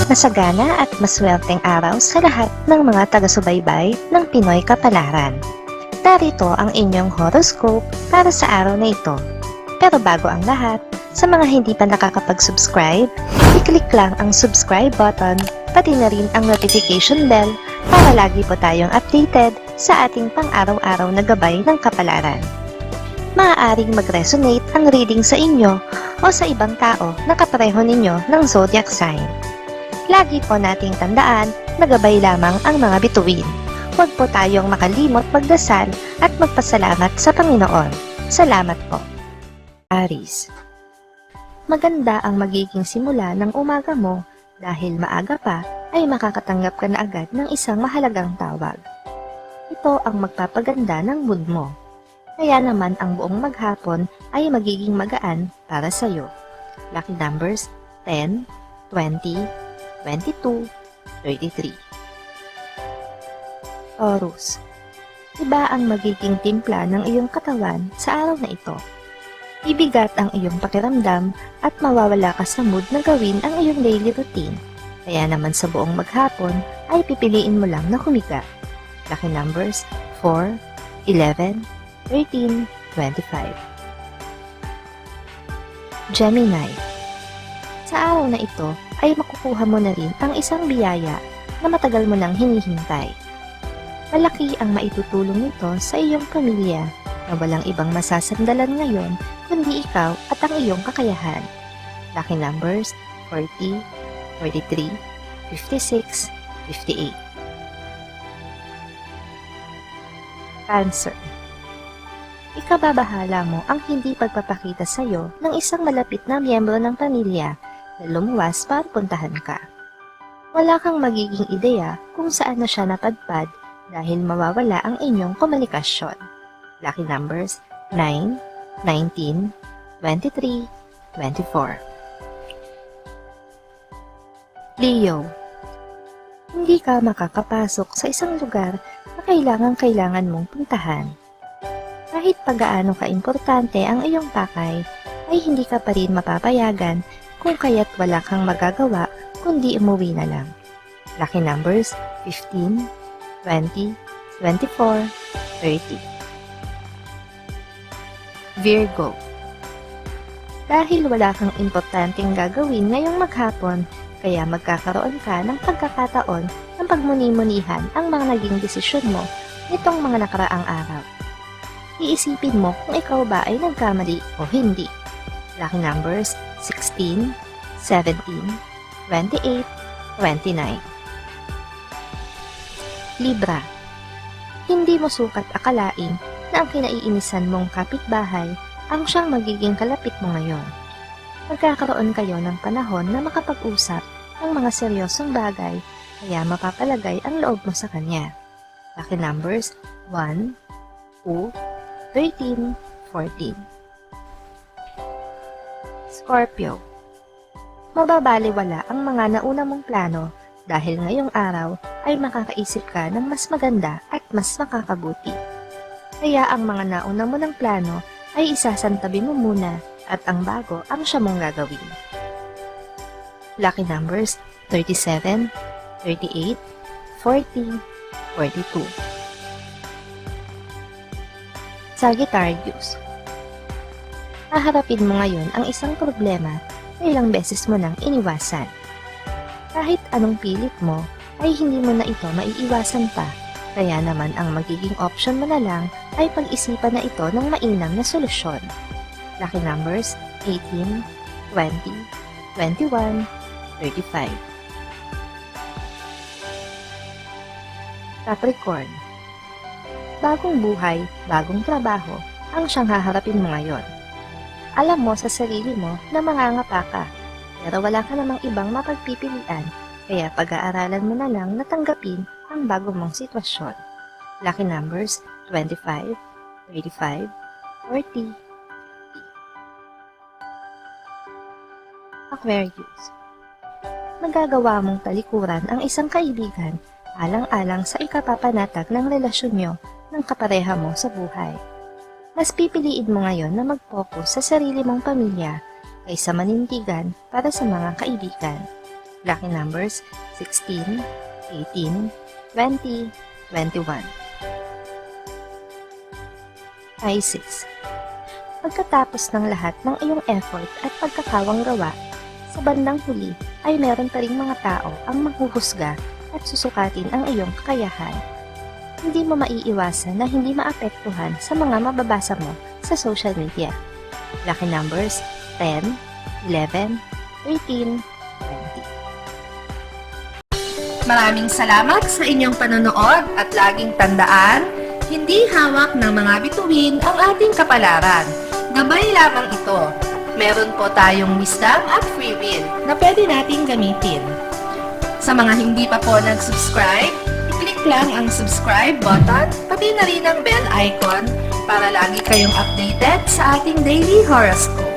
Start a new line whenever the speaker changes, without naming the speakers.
Masagana at maswerteng araw sa lahat ng mga taga-subaybay ng Pinoy Kapalaran. Narito ang inyong horoscope para sa araw na ito. Pero bago ang lahat, sa mga hindi pa nakakapag-subscribe, i-click lang ang subscribe button, pati na rin ang notification bell para lagi po tayong updated sa ating pang-araw-araw na gabay ng kapalaran. Maaaring mag-resonate ang reading sa inyo o sa ibang tao na kapareho ninyo ng zodiac sign. Lagi po nating tandaan na gabay lamang ang mga bituin. Huwag po tayong makalimot magdasal at magpasalamat sa Panginoon. Salamat po. Aries. Maganda ang magiging simula ng umaga mo dahil maaga pa ay makakatanggap ka na agad ng isang mahalagang tawag. Ito ang magpapaganda ng mood mo. Kaya naman ang buong maghapon ay magiging magaan para sa iyo. Lucky numbers 10, 20, 22, 33. Taurus. Iba ang magiging timpla ng iyong katawan sa araw na ito. Ibigat ang iyong pakiramdam at mawawala ka sa mood na gawin ang iyong daily routine. Kaya naman sa buong maghapon ay pipiliin mo lang na humiga. Lucky numbers 4, 11, 13, 25. Gemini. Sa araw na ito ay makukuha mo na rin ang isang biyaya na matagal mo nang hinihintay. Malaki ang maitutulong nito sa iyong pamilya na walang ibang masasandalan ngayon kundi ikaw at ang iyong kakayahan. Lucky numbers 40, 43, 56, 58. Cancer. Ikababahala mo ang hindi pagpapakita sa iyo ng isang malapit na miyembro ng pamilya na lumuwas para puntahan ka. Wala kang magiging ideya kung saan na siya napadpad dahil mawawala ang inyong komunikasyon. Lucky numbers 9, 19, 23, 24. Leo. Hindi ka makakapasok sa isang lugar na kailangan mong puntahan. Kahit pagaano ka-importante ang iyong pakay, ay hindi ka pa rin mapapayagan kung kaya't wala kang magagawa kundi umuwi na lang. Lucky numbers 15, 20, 24, 30. Virgo. Dahil wala kang importanteng gagawin ngayong maghapon, kaya magkakaroon ka ng pagkakataon ng pagmuni-munihan ang mga naging desisyon mo nitong mga nakaraang araw. Iisipin mo kung ikaw ba ay nagkamali o hindi. Lucky numbers 16, 17, 28, 29. Libra. Hindi mo sukat akalain na ang kinaiinisan mong kapitbahay ang siyang magiging kalapit mo ngayon. Magkakaroon kayo ng panahon na makapag-usap ng mga seryosong bagay kaya mapapalagay ang loob mo sa kanya. Lucky numbers 1, 2, 13, 14. Scorpio. Mababaliwala ang mga nauna mong plano dahil ngayong araw ay makakaisip ka ng mas maganda at mas makakabuti. Kaya ang mga nauna mo ng plano ay isasantabi mo muna at ang bago ang siya mong gagawin. Lucky numbers 37, 38, 40, 42. Sagittarius. Haharapin mo ngayon ang isang problema na ilang beses mo nang iniwasan. Kahit anong pilit mo, ay hindi mo na ito maiiwasan pa, kaya naman ang magiging option mo na lang ay pag-isipan na ito ng mainam na solusyon. Lucky numbers 18, 20, 21, 35. Capricorn. Bagong buhay, bagong trabaho ang siyang haharapin mo ngayon. Alam mo sa sarili mo na mangangapa ka, pero wala ka namang ibang mapagpipilian, kaya pag-aaralan mo na lang na tanggapin ang bago mong sitwasyon. Lucky numbers 25, 35, 40, 50. Aquarius. Magagawa mong talikuran ang isang kaibigan alang-alang sa ikapapanatag ng relasyon nyo ng kapareha mo sa buhay. Mas pipiliin mo ngayon na mag-focus sa sarili mong pamilya kaysa manindigan para sa mga kaibigan. Lucky numbers 16, 18, 20, 21. Pisces. Pagkatapos ng lahat ng iyong effort at pagkakawang gawa, sa bandang huli ay meron pa ring mga tao ang manghuhusga at susukatin ang iyong kakayahan. Hindi mo maiiwasan na hindi maapektuhan sa mga mababasa mo sa social media. Lucky numbers 10, 11, 13, 20. Maraming salamat sa inyong panonood at laging tandaan, hindi hawak ng mga bituin ang ating kapalaran. Gabay lamang ito. Meron po tayong wisdom at free will na pwede nating gamitin. Sa mga hindi pa po nag-subscribe, i-click lang ang subscribe button, pati na rin ang bell icon para lagi kayong updated sa ating daily horoscope.